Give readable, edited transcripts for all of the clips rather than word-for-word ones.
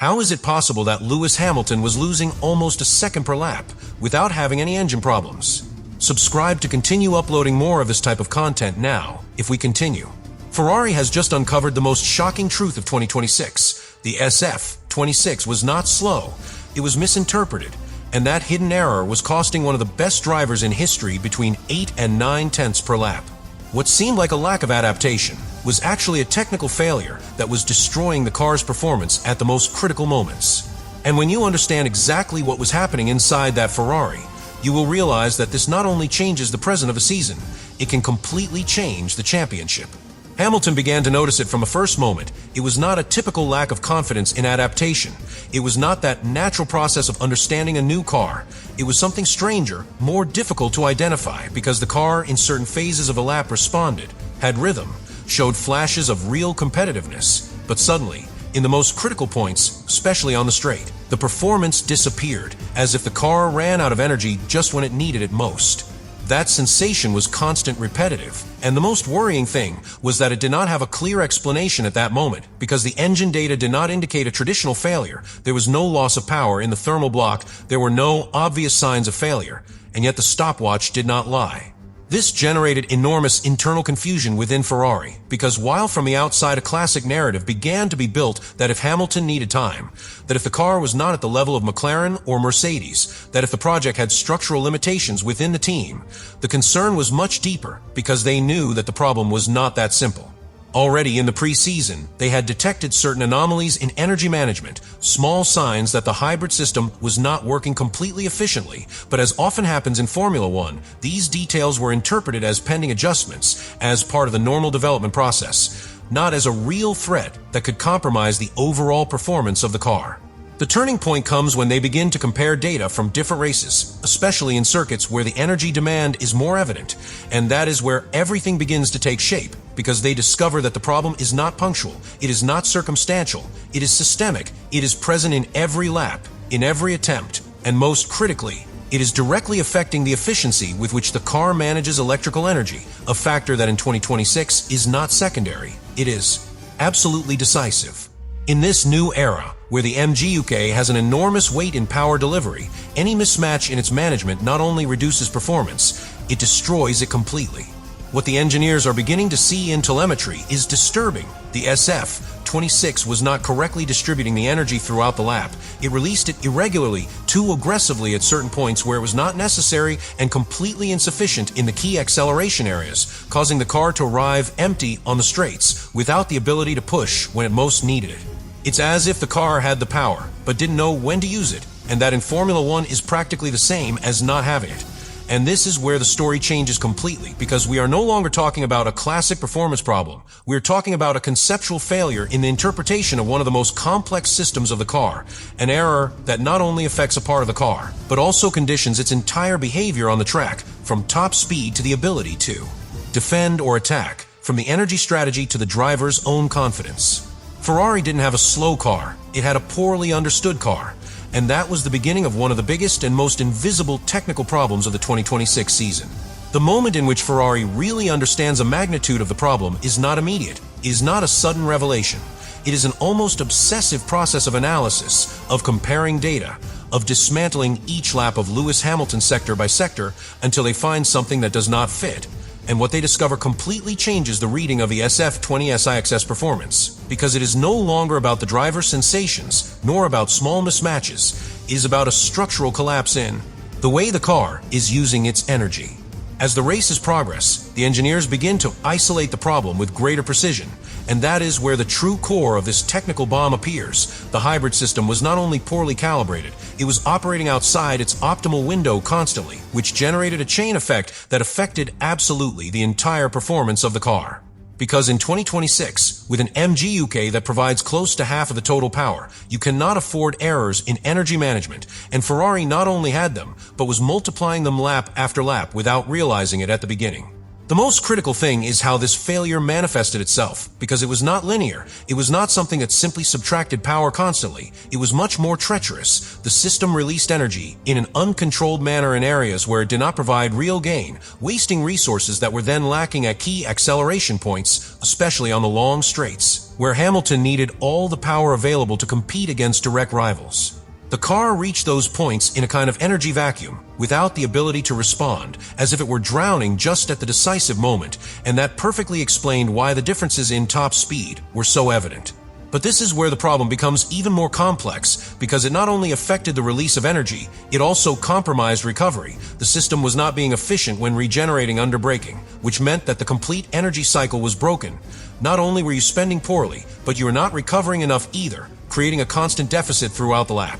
How is it possible that Lewis Hamilton was losing almost a second per lap without having any engine problems? Subscribe to continue uploading more of this type of content now, if we continue. Ferrari has just uncovered the most shocking truth of 2026. The SF26 was not slow, it was misinterpreted, and that hidden error was costing one of the best drivers in history between 8 and 9 tenths per lap. What seemed like a lack of adaptation was actually a technical failure that was destroying the car's performance at the most critical moments. And when you understand exactly what was happening inside that Ferrari, you will realize that this not only changes the present of a season, it can completely change the championship. Hamilton began to notice it from a first moment. It was not a typical lack of confidence in adaptation. It was not that natural process of understanding a new car. It was something stranger, more difficult to identify, because the car in certain phases of a lap responded, had rhythm, showed flashes of real competitiveness. But suddenly, in the most critical points, especially on the straight, the performance disappeared, as if the car ran out of energy just when it needed it most. That sensation was constant, repetitive, and the most worrying thing was that it did not have a clear explanation at that moment, because the engine data did not indicate a traditional failure. There was no loss of power in the thermal block, there were no obvious signs of failure, and yet the stopwatch did not lie. This generated enormous internal confusion within Ferrari, because while from the outside a classic narrative began to be built that if Hamilton needed time, that if the car was not at the level of McLaren or Mercedes, that if the project had structural limitations within the team, the concern was much deeper, because they knew that the problem was not that simple. Already in the pre-season, they had detected certain anomalies in energy management, small signs that the hybrid system was not working completely efficiently, but as often happens in Formula One, these details were interpreted as pending adjustments, as part of the normal development process, not as a real threat that could compromise the overall performance of the car. The turning point comes when they begin to compare data from different races, especially in circuits where the energy demand is more evident, and that is where everything begins to take shape, because they discover that the problem is not punctual, it is not circumstantial, it is systemic, it is present in every lap, in every attempt, and most critically, it is directly affecting the efficiency with which the car manages electrical energy, a factor that in 2026 is not secondary, it is absolutely decisive. In this new era, where the MGUK has an enormous weight in power delivery, any mismatch in its management not only reduces performance, it destroys it completely. What the engineers are beginning to see in telemetry is disturbing. The SF26 was not correctly distributing the energy throughout the lap. It released it irregularly, too aggressively at certain points where it was not necessary, and completely insufficient in the key acceleration areas, causing the car to arrive empty on the straights, without the ability to push when it most needed it. It's as if the car had the power, but didn't know when to use it, and that in Formula One is practically the same as not having it. And this is where the story changes completely, because we are no longer talking about a classic performance problem. We are talking about a conceptual failure in the interpretation of one of the most complex systems of the car, an error that not only affects a part of the car, but also conditions its entire behavior on the track, from top speed to the ability to defend or attack, from the energy strategy to the driver's own confidence. Ferrari didn't have a slow car, it had a poorly understood car. And that was the beginning of one of the biggest and most invisible technical problems of the 2026 season. The moment in which Ferrari really understands the magnitude of the problem is not immediate, is not a sudden revelation. It is an almost obsessive process of analysis, of comparing data, of dismantling each lap of Lewis Hamilton sector by sector until they find something that does not fit. And what they discover completely changes the reading of the SF20SIXS performance, because it is no longer about the driver's sensations, nor about small mismatches. It is about a structural collapse in the way the car is using its energy. As the races progress, the engineers begin to isolate the problem with greater precision, and that is where the true core of this technical bomb appears. The hybrid system was not only poorly calibrated, it was operating outside its optimal window constantly, which generated a chain effect that affected absolutely the entire performance of the car. Because in 2026, with an MGUK that provides close to half of the total power, you cannot afford errors in energy management, and Ferrari not only had them, but was multiplying them lap after lap without realizing it at the beginning. The The most critical thing is how this failure manifested itself, because it was not linear. It was not something that simply subtracted power constantly. It was much more treacherous. The system released energy in an uncontrolled manner in areas where it did not provide real gain, wasting resources that were then lacking at key acceleration points, especially on the long straights, where Hamilton needed all the power available to compete against direct rivals. The car reached those points in a kind of energy vacuum, without the ability to respond, as if it were drowning just at the decisive moment, and that perfectly explained why the differences in top speed were so evident. But this is where the problem becomes even more complex, because it not only affected the release of energy, it also compromised recovery. The system was not being efficient when regenerating under braking, which meant that the complete energy cycle was broken. Not only were you spending poorly, but you were not recovering enough either, creating a constant deficit throughout the lap.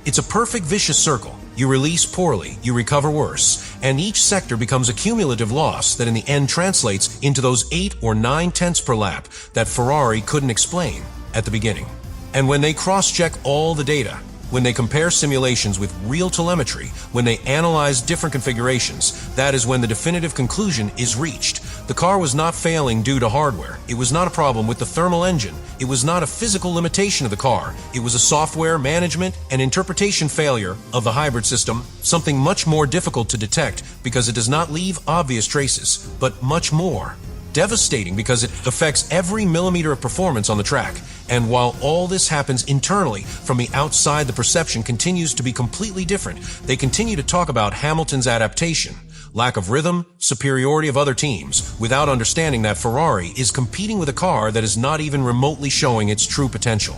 It's a perfect vicious circle. You release poorly, you recover worse, and each sector becomes a cumulative loss that in the end translates into those 8 or 9 tenths per lap that Ferrari couldn't explain at the beginning. And when they cross-check all the data, when they compare simulations with real telemetry, when they analyze different configurations, that is when the definitive conclusion is reached. The car was not failing due to hardware. It was not a problem with the thermal engine. It was not a physical limitation of the car. It was a software, management, and interpretation failure of the hybrid system, something much more difficult to detect because it does not leave obvious traces, but much more devastating because it affects every millimeter of performance on the track. And while all this happens internally, from the outside the perception continues to be completely different. They continue to talk about Hamilton's adaptation, lack of rhythm, superiority of other teams, without understanding that Ferrari is competing with a car that is not even remotely showing its true potential.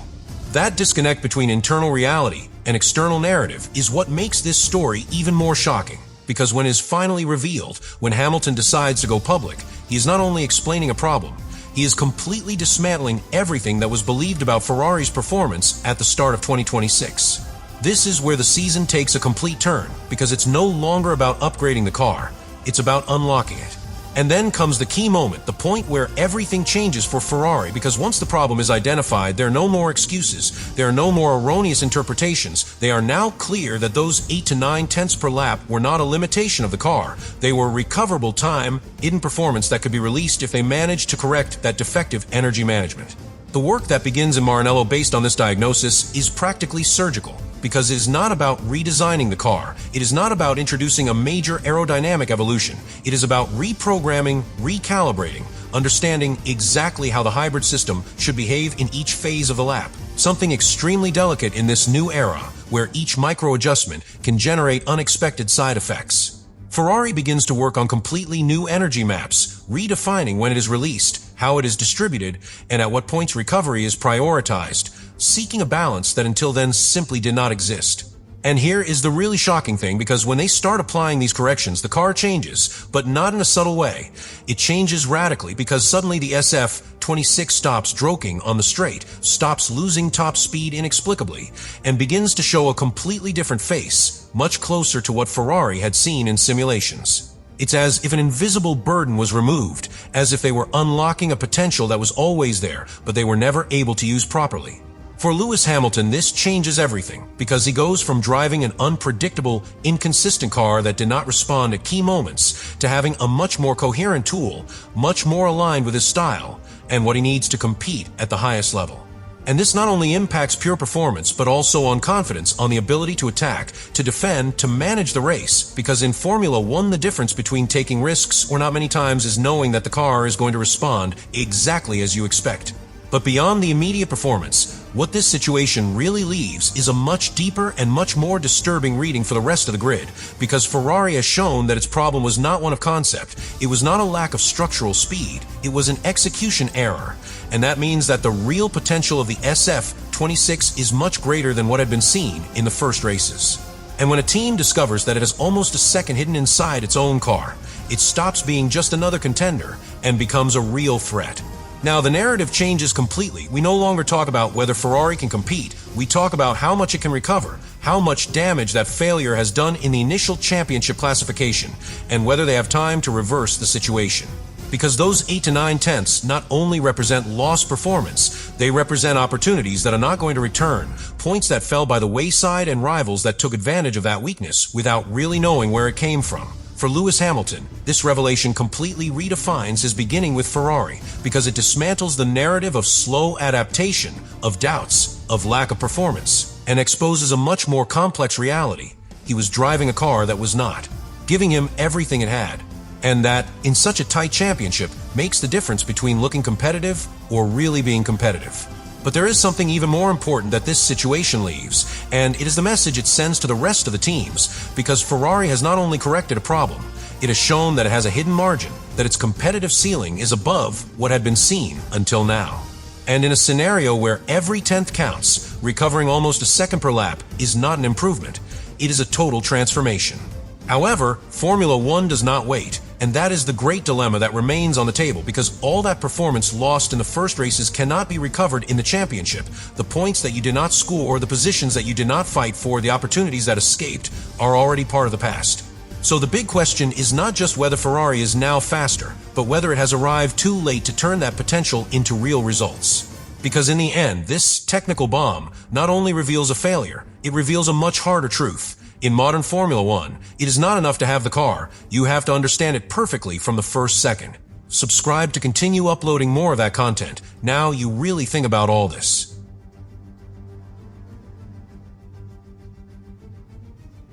That disconnect between internal reality and external narrative is what makes this story even more shocking. Because when it is finally revealed, when Hamilton decides to go public, he is not only explaining a problem, he is completely dismantling everything that was believed about Ferrari's performance at the start of 2026. This is where the season takes a complete turn, because it's no longer about upgrading the car, it's about unlocking it. And then comes the key moment, the point where everything changes for Ferrari, because once the problem is identified, there are no more excuses, there are no more erroneous interpretations. They are now clear that those 8 to 9 tenths per lap were not a limitation of the car. They were recoverable time, hidden performance that could be released if they managed to correct that defective energy management. The work that begins in Maranello based on this diagnosis is practically surgical, because it is not about redesigning the car. It is not about introducing a major aerodynamic evolution. It is about reprogramming, recalibrating, understanding exactly how the hybrid system should behave in each phase of the lap. Something extremely delicate in this new era, where each micro-adjustment can generate unexpected side effects. Ferrari begins to work on completely new energy maps, redefining when it is released, how it is distributed, and at what points recovery is prioritized, seeking a balance that until then simply did not exist. And here is the really shocking thing, because when they start applying these corrections, the car changes, but not in a subtle way. It changes radically because suddenly the SF26 stops droking on the straight, stops losing top speed inexplicably, and begins to show a completely different face, much closer to what Ferrari had seen in simulations. It's as if an invisible burden was removed, as if they were unlocking a potential that was always there, but they were never able to use properly. For Lewis Hamilton, this changes everything, because he goes from driving an unpredictable, inconsistent car that did not respond at key moments to having a much more coherent tool, much more aligned with his style and what he needs to compete at the highest level. And this not only impacts pure performance, but also on confidence, on the ability to attack, to defend, to manage the race. Because in Formula 1, the difference between taking risks or not many times is knowing that the car is going to respond exactly as you expect. But beyond the immediate performance, what this situation really leaves is a much deeper and much more disturbing reading for the rest of the grid, because Ferrari has shown that its problem was not one of concept, it was not a lack of structural speed, it was an execution error. And that means that the real potential of the SF26 is much greater than what had been seen in the first races. And when a team discovers that it has almost a second hidden inside its own car, it stops being just another contender and becomes a real threat. Now, the narrative changes completely. We no longer talk about whether Ferrari can compete. We talk about how much it can recover, how much damage that failure has done in the initial championship classification, and whether they have time to reverse the situation. Because those 8 to 9 tenths not only represent lost performance, they represent opportunities that are not going to return, points that fell by the wayside and rivals that took advantage of that weakness without really knowing where it came from. For Lewis Hamilton, this revelation completely redefines his beginning with Ferrari because it dismantles the narrative of slow adaptation, of doubts, of lack of performance, and exposes a much more complex reality. He was driving a car that was not, giving him everything it had, and that, in such a tight championship, makes the difference between looking competitive or really being competitive. But there is something even more important that this situation leaves, and it is the message it sends to the rest of the teams, because Ferrari has not only corrected a problem, it has shown that it has a hidden margin, that its competitive ceiling is above what had been seen until now. And in a scenario where every tenth counts, recovering almost a second per lap is not an improvement, it is a total transformation. However, Formula One does not wait, and that is the great dilemma that remains on the table because all that performance lost in the first races cannot be recovered in the championship. The points that you did not score or the positions that you did not fight for, the opportunities that escaped, are already part of the past. So the big question is not just whether Ferrari is now faster, but whether it has arrived too late to turn that potential into real results. Because in the end, this technical bomb not only reveals a failure, it reveals a much harder truth. In modern Formula One, it is not enough to have the car, you have to understand it perfectly from the first second. Subscribe to continue uploading more of that content. Now you really think about all this.